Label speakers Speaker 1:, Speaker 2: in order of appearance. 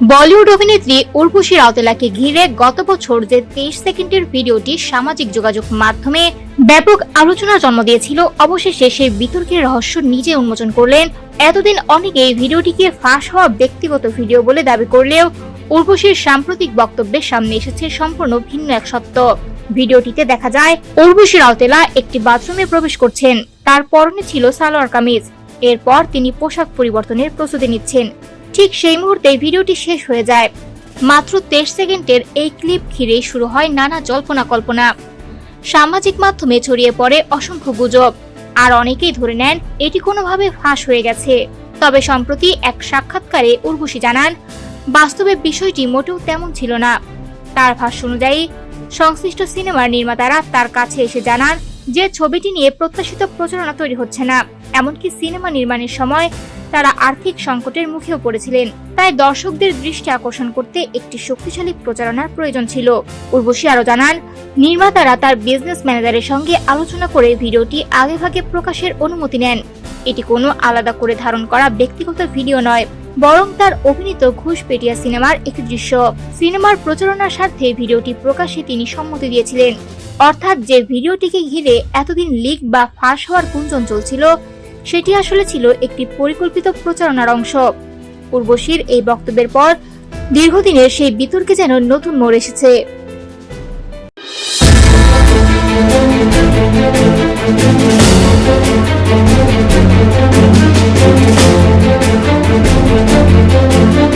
Speaker 1: বলিউড অভিনেত্রী উর্বশী রাউতেলাকে ঘিরে গত বছর যে 23 সেকেন্ডের ভিডিওটি সামাজিক যোগাযোগ মাধ্যমে ব্যাপক আলোচনার জন্ম দিয়েছিল, অবশেষে সেই বিতর্কের রহস্য নিজে উন্মোচন করলেন। এতদিন অনেকে এই ভিডিওটিকে ফাঁস হওয়া ব্যক্তিগত ভিডিও বলে দাবি করলেও উর্বশীর সাম্প্রতিক বক্তব্যের সামনে এসেছে সম্পূর্ণ ভিন্ন এক সত্য। ভিডিওটিতে দেখা যায় উর্বশী রাউতেলা একটি বাথরুমে প্রবেশ করছেন। তার পরনে ছিল সালোয়ার কামিজ। এরপর তিনি পোশাক পরিবর্তনের প্রস্তুতি নিচ্ছেন। ঠিক সেই মুহূর্তে ভিডিওটি শেষ হয়ে যায়। মাত্র 23 সেকেন্ডের এই ক্লিপ ঘিরেই শুরু হয় নানা জল্পনা কল্পনা। সামাজিক মাধ্যমে ছড়িয়ে পড়ে অসংখ্য গুজব, আর অনেকেই ধরে নেন এটি কোনোভাবে ফাঁস হয়ে গেছে। তবে সম্প্রতি এক সাক্ষাৎকারে উর্বশী জানান, বাস্তবে বিষয়টি মোটেও তেমন ছিল না। তার ভাষ্য অনুযায়ী সংশ্লিষ্ট সিনেমার নির্মাতারা তার কাছে এসে জানান যে ছবিটি নিয়ে প্রত্যাশিত প্রচারণা তৈরি হচ্ছে না। এমনকি সিনেমা নির্মাণের সময় তারা আর্থিক সংকটের মুখেও পড়েছিলেন। তাই দর্শকদের দৃষ্টি আকর্ষণ করতে একটি শক্তিশালী প্রচারণার প্রয়োজন ছিল। উর্বশী আরো জানান, নির্মাতারা তার বিজনেস ম্যানেজারের সঙ্গে আলোচনা করে ভিডিওটি আগেভাগে প্রকাশের অনুমতি নেন। এটি কোনো আলাদা করে ধারণ করা ব্যক্তিগত ভিডিও নয়, বরং তার অভিনীত ঘুষপেটিয়া সিনেমার একটি দৃশ্য। সিনেমার প্রচারণার স্বার্থে ভিডিওটি প্রকাশে তিনি সম্মতি দিয়েছিলেন। অর্থাৎ যে ভিডিওটিকে ঘিরে এতদিন লিক বা ফাঁস হওয়ার গুঞ্জন চলছিল, সেটি আসলে ছিল একটি পরিকল্পিত প্রচারণার অংশ। উর্বশীর এই বক্তব্যের পর দীর্ঘদিনের সেই বিতর্কে যেন নতুন মোড় এসেছে।